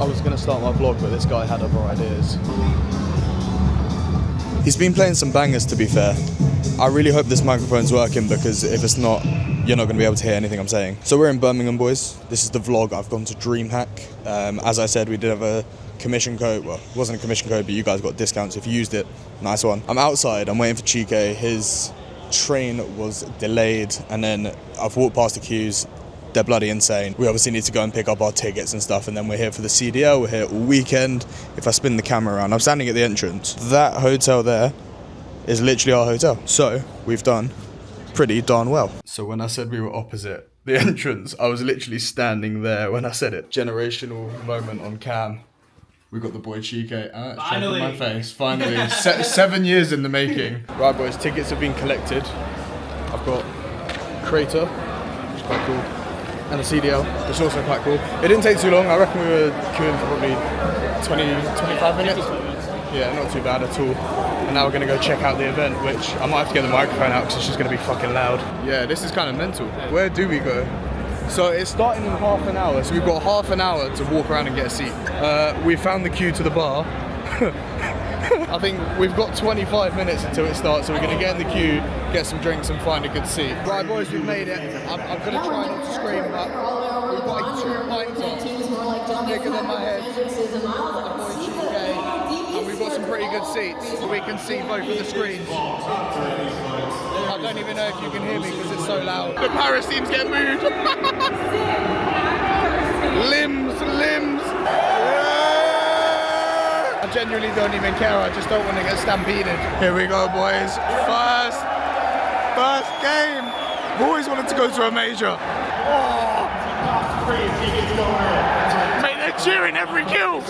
I was going to start my vlog, but this guy had other ideas. He's been playing some bangers, to be fair. I really hope this microphone's working, because if it's not, you're not going to be able to hear anything I'm saying. So we're in Birmingham, boys. This is the vlog. I've gone to DreamHack. As I said, we did have a commission code. Well, it wasn't a commission code, but you guys got discounts if you used it. Nice one. I'm outside. I'm waiting for Chike. His train was delayed, and then I've walked past the queues. They're bloody insane. We obviously need to go and pick up our tickets and stuff, and then we're here for the CDL. We're here all weekend. If I spin the camera around, I'm standing at the entrance. That hotel there is literally our hotel. So we've done pretty darn well. So when I said we were opposite the entrance, I was literally standing there when I said it. Generational moment on cam. We got the boy Chike. Finally. My face. Finally. 7 years in the making. Right, boys, tickets have been collected. I've got Crater, which is quite cool, and the CDL, which is also quite cool. It didn't take too long. I reckon we were queuing for probably 20-25 minutes. Yeah, not too bad at all. And now we're going to go check out the event, which I might have to get the microphone out because it's just going to be fucking loud. Yeah, this is kind of mental. Where do we go? So it's starting in half an hour, so we've got half an hour to walk around and get a seat. We found the queue to the bar. I think we've got 25 minutes until it starts, so we're going to get in the queue, get some drinks and find a good seat. Right, boys, we've made it. I'm going to try not to scream, but we've got a 2 pints on, just bigger than my head. And we've got some pretty good seats, so we can see both of the screens. I don't even know if you can hear me because it's so loud. The Paris teams get moved. Limbs. I genuinely don't even care. I just don't want to get stampeded. Here we go, boys. First game. I've always wanted to go to a major. Oh. Mate, they're cheering every kill.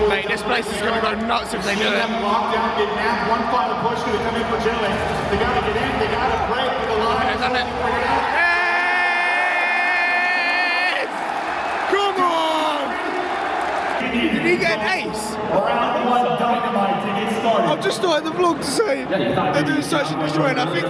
Mate, this place is going to go nuts if they do it. One final push to come in for Chile. They got to get in. They got to break for the line. Come on! Did he get an ace? Round one dynamite to get started. I've just started the vlog to say they're doing such a destroy, and I think.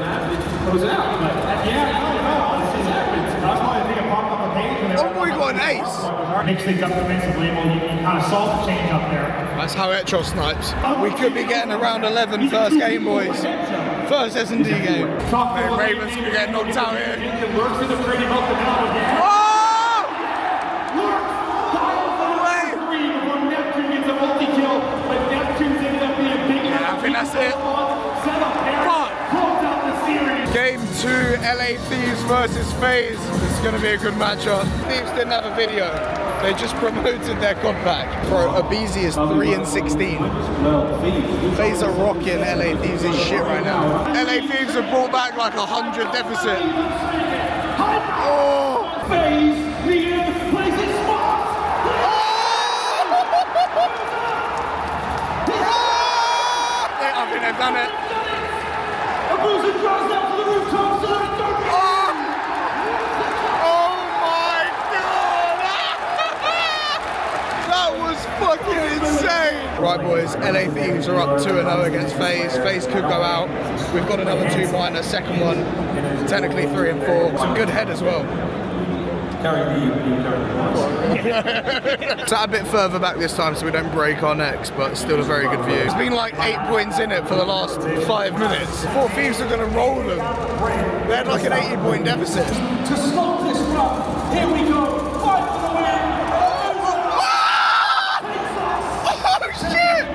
Oh boy, got an ace! Mix things up defensively. Well, you kind of solve the change up there. That's how Etro snipes. We could be getting around 11 first game, boys. First S&D game. Hey, Ravens could get knocked out here. Works in the pretty help them out again. Oh! Multi-kill, but Neptune's ended up being big enough. I think that's it. Game 2, LA Thieves versus FaZe. This is going to be a good matchup. Thieves didn't have a video. They just promoted their COD pack. Bro, Abizi is 3-16. FaZe are rocking LA Thieves' shit right now. LA Thieves have brought back like 100 deficit. Oh! FaZe, the places spots. I think they've done it. Oh my god! That was fucking insane! Right, boys, LA Thieves are up 2-0 against FaZe. FaZe could go out. We've got another 2 behind us, second one. Technically 3 and 4. Some good head as well. Sat a bit further back this time so we don't break our necks, but still a very good view. It's been like 8 points in it for the last 5 minutes. Thought Thieves are going to roll them. They had like an 80-point deficit. To stop this run, here we go. Fight for the win. Oh shit!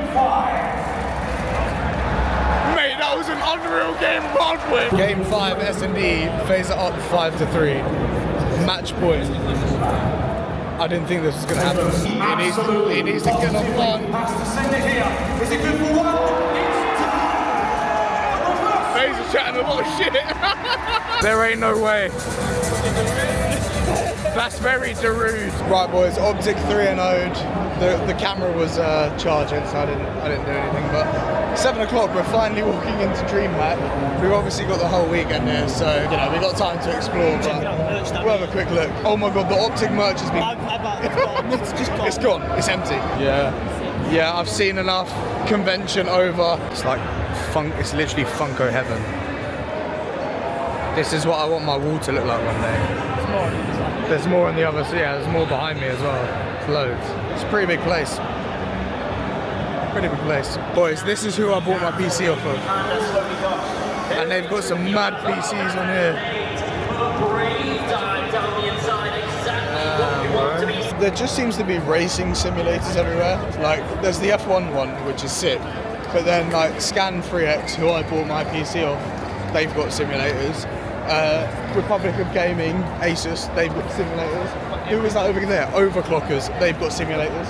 Mate, that was an unreal game of hardware. Game 5 S&D, FaZe are up 5-3. Match point. I didn't think this was going to happen. He needs to get on one. Is it good for one? FaZe are chatting a lot of shit. There ain't no way. That's very Darude. Right, boys, Optic 3-0'd. The camera was charging, so I didn't do anything. But 7 o'clock, we're finally walking into DreamHack. We've obviously got the whole weekend here, so you know we've got time to explore. But we'll have a quick look. Oh my god, the Optic merch has been. It's just gone. It's gone. It's empty. Yeah. I've seen enough. Convention over. It's like funk. It's literally Funko heaven. This is what I want my wall to look like one day. There's more on the other side. Yeah, there's more behind me as well. It's loads. It's a pretty big place. Pretty big place. Boys, this is who I bought my PC off of. And they've got some mad PCs on here. There just seems to be racing simulators everywhere. Like, there's the F1 one, which is sick. But then, like, Scan3X, who I bought my PC off, they've got simulators. Republic of Gaming, Asus, they've got simulators. Who is that over there? Overclockers, they've got simulators.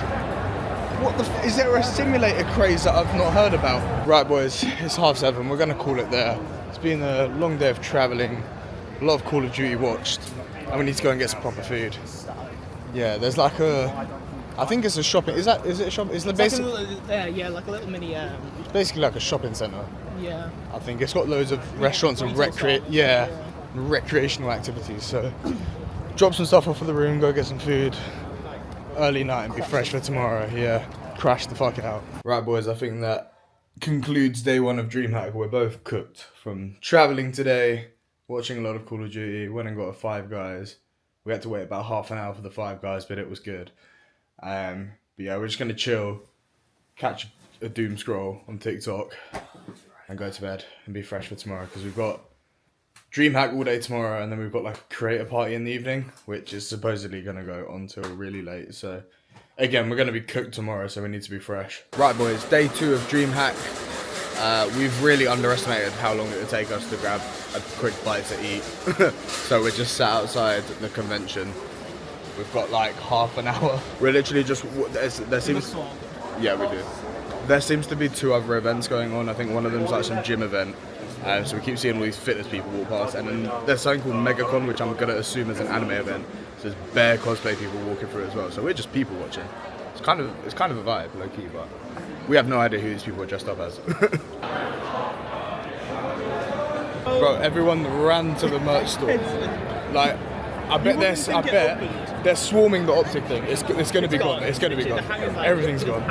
What the is there a simulator craze that I've not heard about? Right, boys, it's 7:30. We're gonna call it there. It's been a long day of travelling, a lot of Call of Duty watched, and we need to go and get some proper food. Yeah, there's like I think it's a shopping. Is it a shop? It's basically like a little mini. It's basically like a shopping centre. Yeah. I think it's got loads of restaurants and recreational activities. So drop some stuff off of the room, go get some food. Early night and be fresh for tomorrow. Yeah, crash the fuck out. Right, boys, I think that concludes day one of DreamHack. We're both cooked from travelling today, watching a lot of Call of Duty. Went and got a Five Guys. We had to wait about half an hour for the Five Guys, but it was good. But yeah, we're just gonna chill, catch a doom scroll on TikTok, and go to bed and be fresh for tomorrow because we've got DreamHack all day tomorrow, and then we've got like a creator party in the evening, which is supposedly gonna go on till really late. So again, we're gonna be cooked tomorrow, so we need to be fresh. Right, boys, day 2 of DreamHack. We've really underestimated how long it would take us to grab a quick bite to eat. So we're just sat outside the convention. We've got like half an hour. We're literally just there seems. Yeah, we do. There seems to be 2 other events going on. I think one of them's like some gym event. So we keep seeing all these fitness people walk past, and then there's something called MegaCon, which I'm gonna assume is an anime event. So there's bare cosplay people walking through as well. So we're just people watching. It's kind of a vibe, low key, but we have no idea who these people are dressed up as. Bro, everyone ran to the merch store. Like, I bet they're swarming the optic thing. It's gonna be gone. It's gonna be gone. Everything's gone.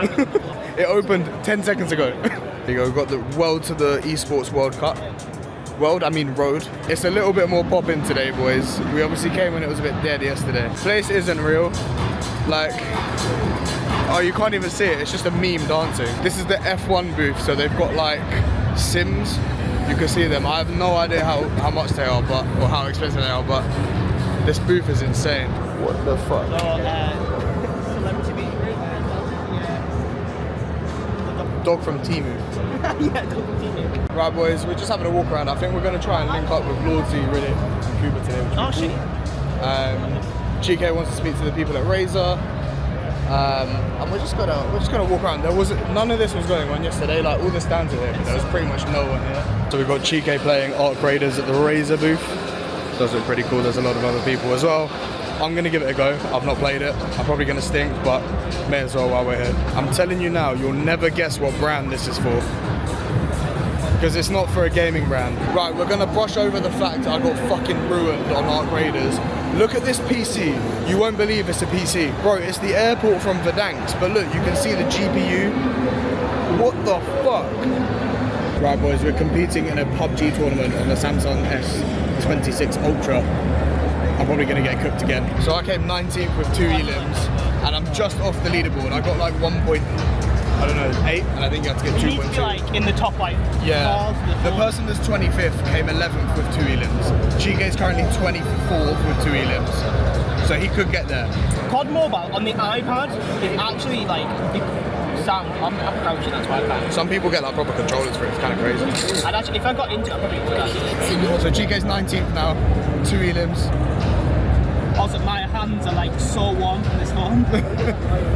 It opened 10 seconds ago. Here you go, we've got the World to the Esports World Cup. Road. It's a little bit more poppin' today, boys. We obviously came when it was a bit dead yesterday. Place isn't real. Like, oh, you can't even see it. It's just a meme dancing. This is the F1 booth, so they've got like sims. You can see them. I have no idea how much they are, or how expensive they are, but this booth is insane. What the fuck? Dog from Timu. Yeah, dog from Timu. Right, boys, we're just having a walk around. I think we're going to try and link up with Lordsy, really, and Cuba today. Oh, shit. GK wants to speak to the people at Razer. And we're just gonna walk around. None of this was going on yesterday. Like, all the stands are here, but there was pretty much no one here. So we've got Chike playing Arc Raiders at the Razer booth. Does look pretty cool. There's a lot of other people as well. I'm gonna give it a go. I've not played it. I'm probably gonna stink, but may as well while we're here. I'm telling you now, you'll never guess what brand this is for, because it's not for a gaming brand. Right, we're gonna brush over the fact I got fucking ruined on Arc Raiders. Look at this PC. You won't believe it's a PC. Bro, it's the airport from Verdansk, but look, you can see the GPU. What the fuck? Right, boys, we're competing in a PUBG tournament on the Samsung S26 Ultra. I'm probably gonna get cooked again. So I came 19th with 2 elims, and I'm just off the leaderboard. I got like 1.8, and I think you have to get 2.2. You need to be like in the top, like, yeah. The person that's 25th came 11th with 2 elims. Chike's currently 24th with 2 elims. So he could get there. COD Mobile on the iPad is actually like sound. I'm crouching, that's why I can't. Some people get like proper controllers for it. It's kind of crazy. And actually, if I got into it, I probably would actually. So Chike's 19th now, 2 elims. Also, my hands are like so warm from this phone.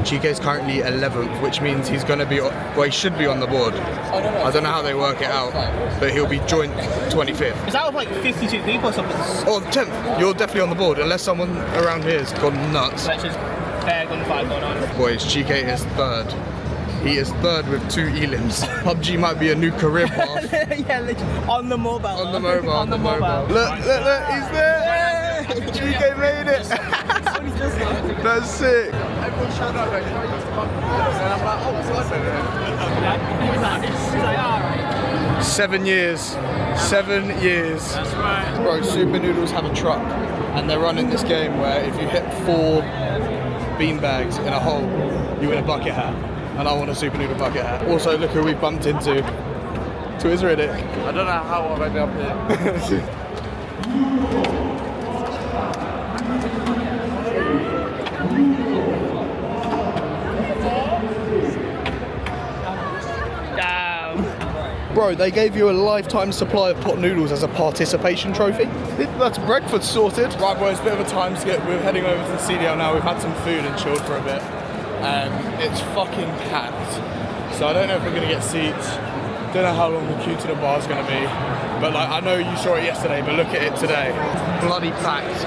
Chike's currently 11th, which means he's going to be, well, he should be on the board. I don't know how they work it out, but he'll be joint 25th. Is that with like 52 people or something? Oh, 10th. You're definitely on the board, unless someone around here has gone nuts. That's just bare gunfire going on. Boys, Chike is 3rd. He is 3rd with 2 elims. PUBG might be a new career path. Yeah, literally. On the mobile. On the mobile. On the mobile. Look, he's there! Chike made it! That's sick! Everyone showed up like, and I'm like, oh, what's that? 7 years. 7 years. That's right. Bro, Super Noodles have a truck, and they're running this game where if you hit 4 beanbags in a hole, you win a bucket hat. And I want a Super Noodle bucket hat. Also, look who we bumped into. Twiz Riddick. I don't know how I've ended up here. Bro, they gave you a lifetime supply of pot noodles as a participation trophy. That's breakfast sorted. Right boys, bit of a time skip. We're heading over to the CDL now. We've had some food and chilled for a bit. It's fucking packed. So I don't know if we're gonna get seats. Don't know how long the queue to the bar is gonna be. But like, I know you saw it yesterday, but look at it today. Bloody packed.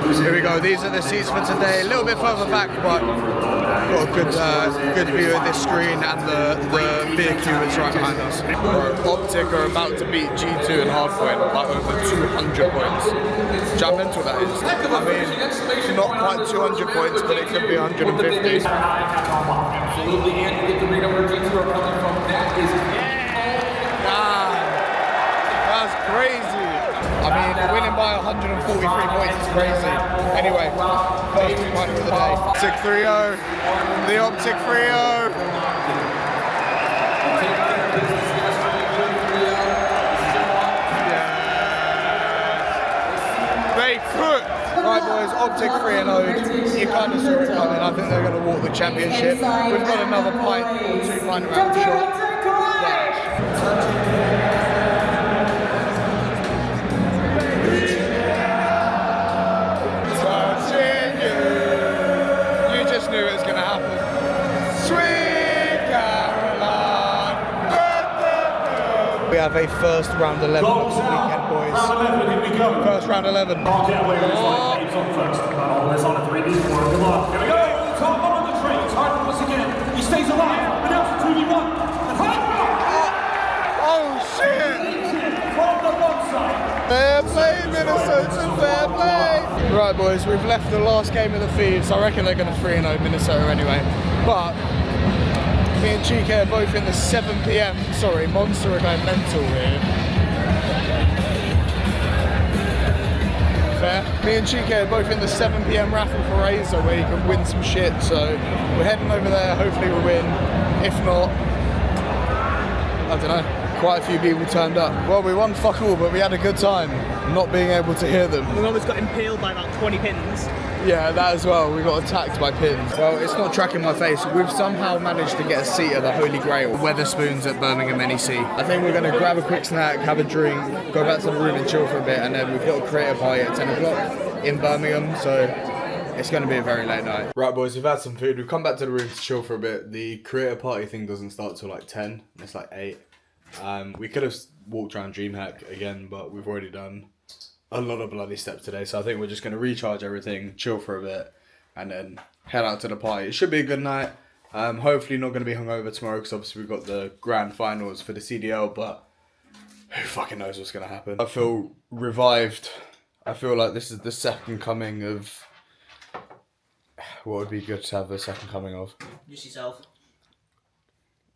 Here we go, these are the seats for today. A little bit further back, but got a good view of this screen and the beer queue that's right behind us. Optic are about to beat G2 and Hardpoint by over 200 points. Which how mental that is. I mean, not quite 200 points, but it could be 150. Absolutely, and you get to read where G2 are coming from. That is that's crazy. I mean, winning by 143 points is crazy. Anyway, first two-pointer of the day. Optic 3-0. The Optic 3-0. They cooked. Right boys, Optic 3-0. You kind of saw it coming. I think they're going to walk the championship. We've got another pint or 2 pint round shot. Knew it was going to happen. Sweet Caroline. We have a first round 11 of the weekend, boys. First round 11. All this on a 3v4. Good luck. Here we go. Top of the train. Hard once again. He stays alive. But now it's 2v1. Oh shit! From the one side. Fair play, Minnesota, fair play! Right boys, we've left the last game of the feed, so I reckon they're going to 3-0 Minnesota anyway. But me and Chica are both in the 7 PM. Sorry, Monster are going mental here. Fair. Me and Chica are both in the 7 PM raffle for Razor where you can win some shit, so we're heading over there, hopefully we win. If not, I don't know. Quite a few people turned up. Well, we won fuck all, but we had a good time not being able to hear them. We almost got impaled by about 20 pins. Yeah, that as well. We got attacked by pins. Well, it's not tracking my face. We've somehow managed to get a seat at the Holy Grail, Weatherspoons at Birmingham and I. I think we're going to grab a quick snack, have a drink, go back to the room and chill for a bit, and then we've got a creator party at 10 o'clock in Birmingham, so it's going to be a very late night. Right, boys, we've had some food. We've come back to the room to chill for a bit. The creator party thing doesn't start till like 10. It's like 8. We could have walked around DreamHack again, but we've already done a lot of bloody steps today, so I think we're just going to recharge everything, chill for a bit, and then head out to the party. It should be a good night. Hopefully not going to be hungover tomorrow, because obviously we've got the grand finals for the CDL, but who fucking knows what's going to happen. I feel revived. I feel like this is the second coming of... What would be good to have the second coming of? Just yourself.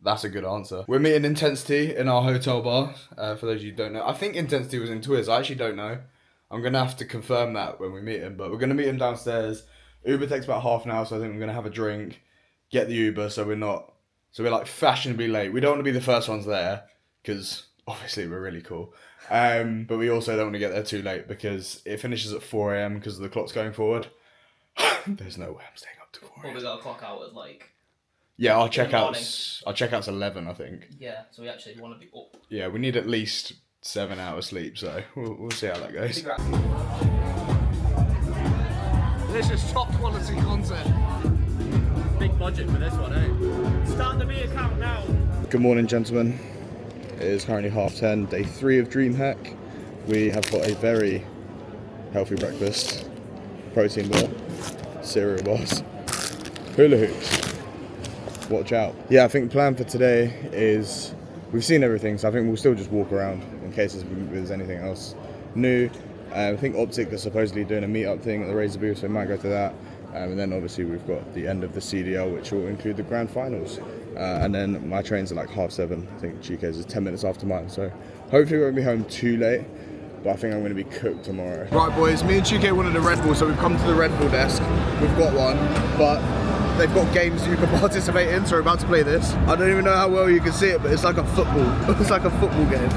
That's a good answer. We're meeting Intensity in our hotel bar, for those of you who don't know. I think Intensity was in Twiz, I actually don't know. I'm going to have to confirm that when we meet him, but we're going to meet him downstairs. Uber takes about half an hour, so I think we're going to have a drink, get the Uber, so we're like fashionably late. We don't want to be the first ones there, because obviously we're really cool. But we also don't want to get there too late, because it finishes at 4 AM because of the clocks going forward. There's no way I'm staying up to 4 AM. Well, we got a clock out at like... Yeah, our checkout's 11, I think. Yeah, so we actually want to be up. Yeah, we need at least 7 hours sleep, so we'll see how that goes. This is top quality content. Big budget for this one, eh? Start the beer count now. Good morning, gentlemen. It is currently 10:30, day 3 of DreamHack. We have got a very healthy breakfast. Protein bar, cereal bars, hula hoops. Watch out. Yeah, I think the plan for today is we've seen everything, so I think we'll still just walk around in case there's anything else new. I think Optic are supposedly doing a meetup thing at the Razor booth, so we might go to that. And then obviously we've got the end of the CDL, which will include the grand finals. And then my train's at like 7:30. I think Chico's is 10 minutes after mine, so hopefully we won't be home too late. But I think I'm going to be cooked tomorrow. Right, boys, me and Chico wanted a Red Bull, so we've come to the Red Bull desk. We've got one, but they've got games you can participate in, so we're about to play this. I don't even know how well you can see it, but it's like a football. It's like a football game.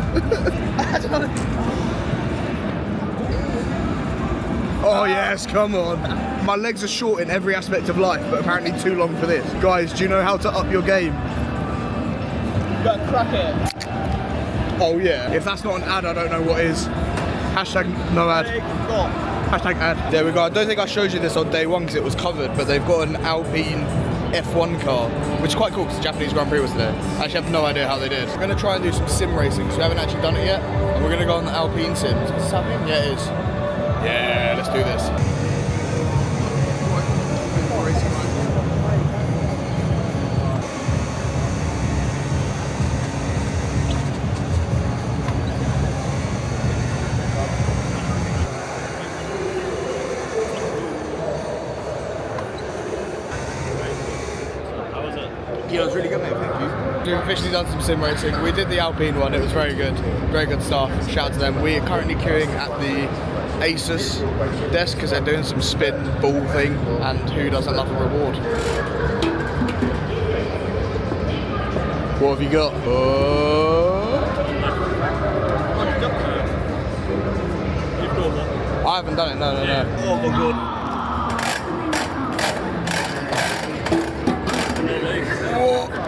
Oh yes, come on. My legs are short in every aspect of life, but apparently too long for this. Guys, do you know how to up your game? You gotta crack it. Oh yeah. If that's not an ad, I don't know what is. Hashtag no ad. Hashtag ad. There we go. I don't think I showed you this on day one because it was covered, but they've got an Alpine F1 car, which is quite cool because the Japanese Grand Prix was there. I actually have no idea how they did. We're going to try and do some sim racing because we haven't actually done it yet. And we're going to go on the Alpine sim. Is this happening? Yeah, it is. Yeah, let's do this. Yeah, it was really good, mate, thank you. We've officially done some sim racing. We did the Alpine one, it was very good stuff. Shout out to them. We are currently queuing at the Asus desk because they're doing some spin ball thing, and who doesn't love a reward? What have you got? I haven't done it, no. Oh my god.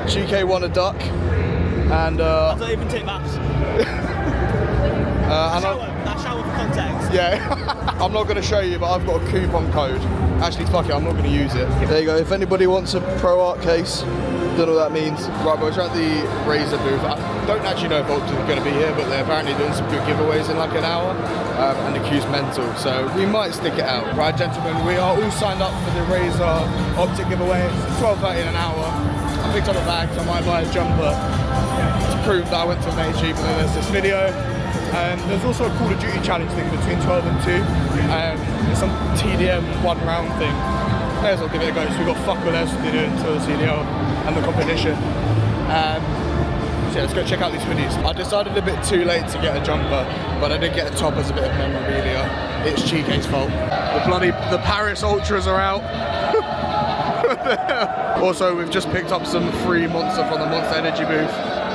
GK won a duck, and I don't even take maps. That shower for context. Yeah, I'm not going to show you, but I've got a coupon code. Actually, fuck it, I'm not going to use it. There you go. If anybody wants a Pro Art case, don't know what that means. Right, boys, we're at the Razer booth. I don't actually know if Optic are going to be here, but they're apparently doing some good giveaways in like an hour, and the queue's mental, so we might stick it out. Right, gentlemen, we are all signed up for the Razer Optic giveaway. It's 12:30 in an hour. I picked up a bag, so I might buy a jumper to prove that I went to a Major, even though there's this video. There's also a Call of Duty challenge thing between 12 and 2. It's some TDM 1 round thing. May as well give it a go, so we've got fuck all else to do until the CDL and the competition. So yeah, let's go check out these hoodies. I decided a bit too late to get a jumper, but I did get a top as a bit of memorabilia. It's Chike's fault. The Paris Ultras are out. Also, we've just picked up some free Monster from the Monster Energy booth.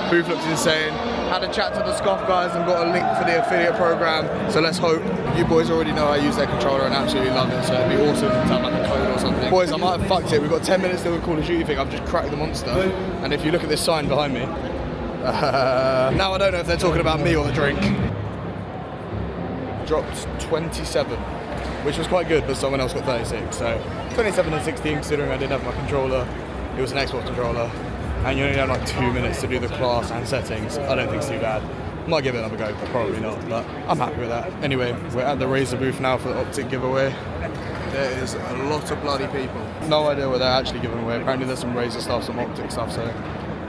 Booth looks insane. Had a chat to the Scoff guys and got a link for the affiliate program. So let's hope. You boys already know I use their controller and absolutely love it. So it'd be awesome to have like a code or something. Boys, I might have fucked it. We've got 10 minutes till the Call of Duty thing. I've just cracked the Monster. And if you look at this sign behind me, now I don't know if they're talking about me or the drink. Dropped 27. Which was quite good, but someone else got 36. So 27 and 16, considering I didn't have my controller. It was an Xbox controller, and you only have like 2 minutes to do the class and settings. I don't think it's too bad. Might give it another go, but probably not. But I'm happy with that. Anyway, we're at the Razer booth now for the Optic giveaway. There is a lot of bloody people. No idea what they're actually giving away. Apparently there's some Razer stuff, some Optic stuff, so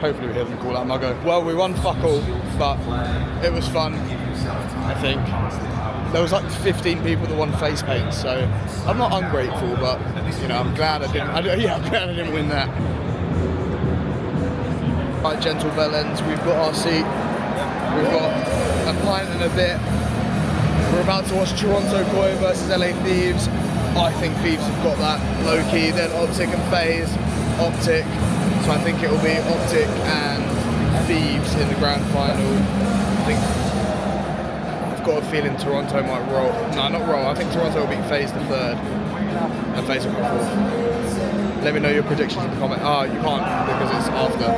hopefully we hear them call out Muggo. Well, we won fuck all, but it was fun, I think. There was like 15 people that won face paint, so I'm not ungrateful, but you know, I'm glad I didn't win that. Right, gentle bellends, we've got our seat. We've got a pint and a bit. We're about to watch Toronto Koi versus LA Thieves. I think Thieves have got that low key. Then Optic and FaZe, Optic. So I think it will be Optic and Thieves in the grand final. I think I've got a feeling Toronto might roll. No, not roll. I think Toronto will beat FaZe the third, and FaZe will come fourth. Let me know your predictions in the comment. Oh, you can't because it's after.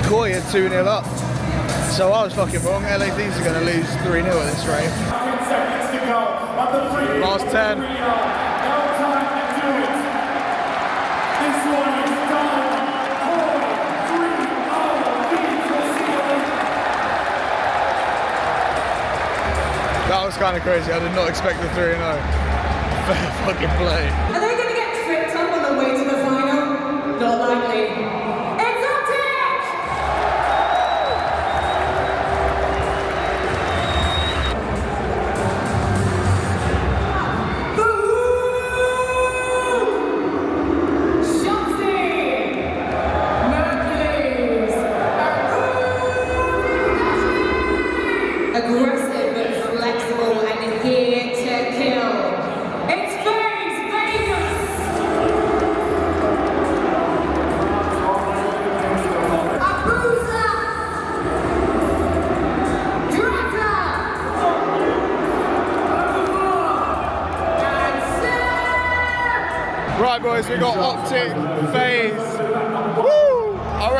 Koi are 2-0 up. So I was fucking wrong. LA Thieves are going to lose 3-0 at this rate. Last 10. That was kind of crazy. I did not expect the 3-0. Fair fucking play. Are they going to get tripped up on the way to the final? Not likely. It's Optic! Aggressive but flexible and here to kill. It's FaZe! Right, boys, we got Optic, FaZe. Woo! I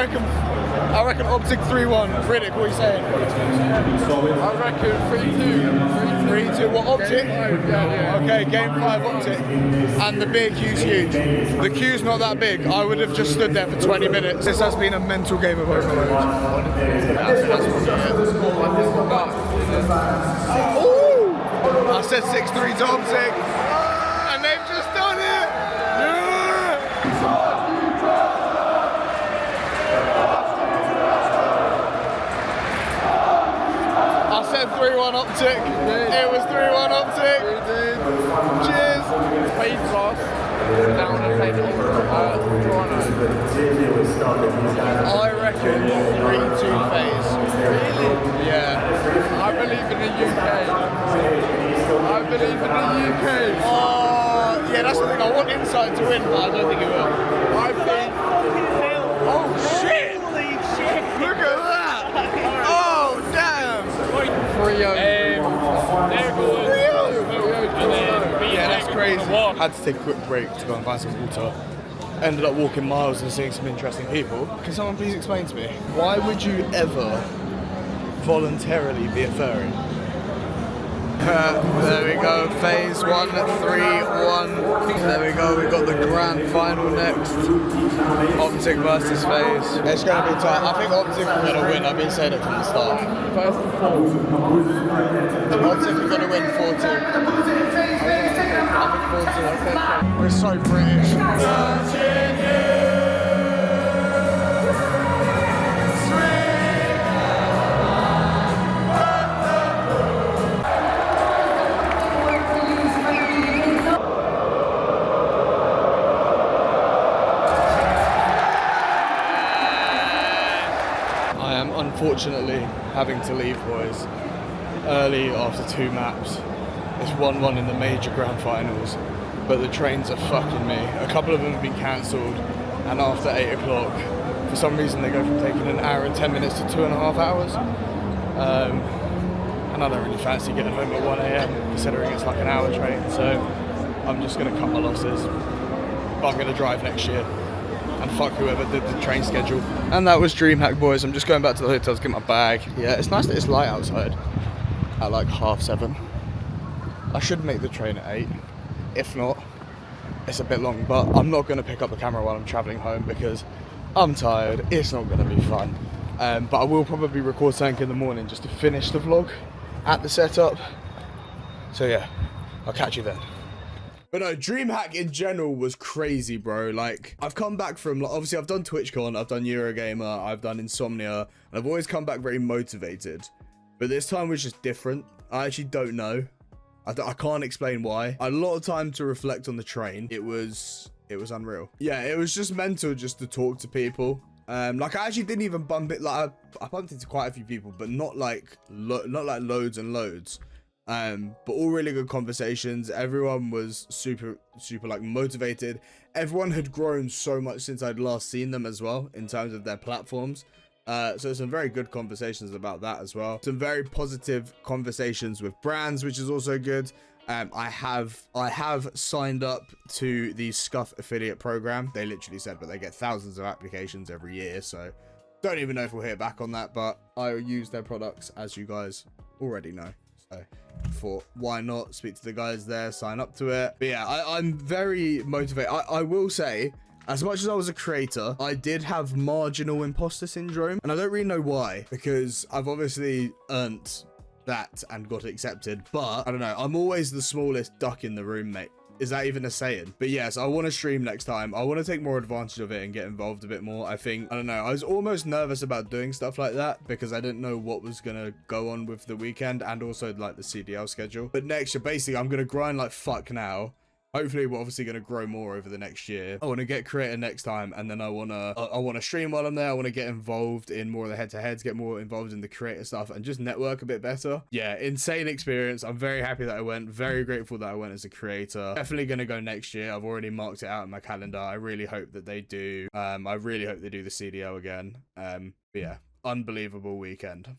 reckon Optic 3-1. Riddick, what are you saying? I reckon 3-2. 3-2. What, Optic? Yeah. Okay, game 5 Optic. And the beer queue's huge. The queue's not that big. I would have just stood there for 20 minutes. This has been a mental game of Overload. Ooh! I said 6-3 to Optic. And they've just done it! I said 3-1 Optic. It was 3-1 Optic. Cheers. FaZe lost. Down and played I reckon 3-2 FaZe. Really? Yeah. I believe in the UK. I believe in the UK. Oh, yeah, that's the thing. I want Insight to win, but I don't think it will. I think. Oh, shit! Look at that! Oh, damn! 3-0. Yeah, that's crazy. Had to take a quick break to go and find some water. Ended up walking miles and seeing some interesting people. Can someone please explain to me, why would you ever voluntarily be a furry? There we go, FaZe 1, 3-1. There we go, we've got the grand final next. Optic versus FaZe. It's going to be tight. I think Optic are going to win. I've been saying it from the start. First and foremost. Optic are going to win 4-2. We're so British. I am unfortunately having to leave, boys, early after 2 maps. It's 1-1 in the major grand finals, but the trains are fucking me. A couple of them have been cancelled, and after 8 o'clock, for some reason they go from taking an hour and 10 minutes to 2.5 hours. And I don't really fancy getting home at 1 AM, considering it's like an hour train, so I'm just gonna cut my losses. But I'm gonna drive next year, and fuck whoever did the train schedule. And that was DreamHack, boys. I'm just going back to the hotel to get my bag. Yeah, it's nice that it's light outside at like 7:30. I should make the train at 8. If not, it's a bit long, but I'm not going to pick up the camera while I'm travelling home because I'm tired. It's not going to be fun. But I will probably record something in the morning just to finish the vlog at the setup. So yeah, I'll catch you then. But no, DreamHack in general was crazy, bro. Like, I've come back from, like, obviously I've done TwitchCon, I've done Eurogamer, I've done Insomnia, and I've always come back very motivated. But this time was just different. I actually don't know. I can't explain why. I had a lot of time to reflect on the train. It was unreal. Yeah, it was just mental just to talk to people. Like, I actually didn't even bump it. Like, I bumped into quite a few people, but not like loads and loads. But all really good conversations. Everyone was super like motivated. Everyone had grown so much since I'd last seen them as well in terms of their platforms. So some very good conversations about that as well. Some very positive conversations with brands, which is also good. I have signed up to the Scuff affiliate program. They literally said, but they get thousands of applications every year. So don't even know if we'll hear back on that, but I use their products, as you guys already know. So I thought, why not speak to the guys there, sign up to it. But yeah, I'm very motivated. I will say, as much as I was a creator, I did have marginal imposter syndrome, and I don't really know why, because I've obviously earned that and got accepted, but I don't know, I'm always the smallest duck in the room, mate. Is that even a saying? But yes, I want to stream next time. I want to take more advantage of it and get involved a bit more. I think, I don't know, I was almost nervous about doing stuff like that because I didn't know what was going to go on with the weekend and also like the CDL schedule. But next year, basically, I'm going to grind like fuck now. Hopefully, we're obviously going to grow more over the next year. I want to get creator next time, and then I want to stream while I'm there. I want to get involved in more of the head-to-heads, get more involved in the creator stuff, and just network a bit better. Yeah, insane experience. I'm very happy that I went. Very grateful that I went as a creator. Definitely going to go next year. I've already marked it out in my calendar. I really hope that they do. I really hope they do the CDL again. But yeah, unbelievable weekend.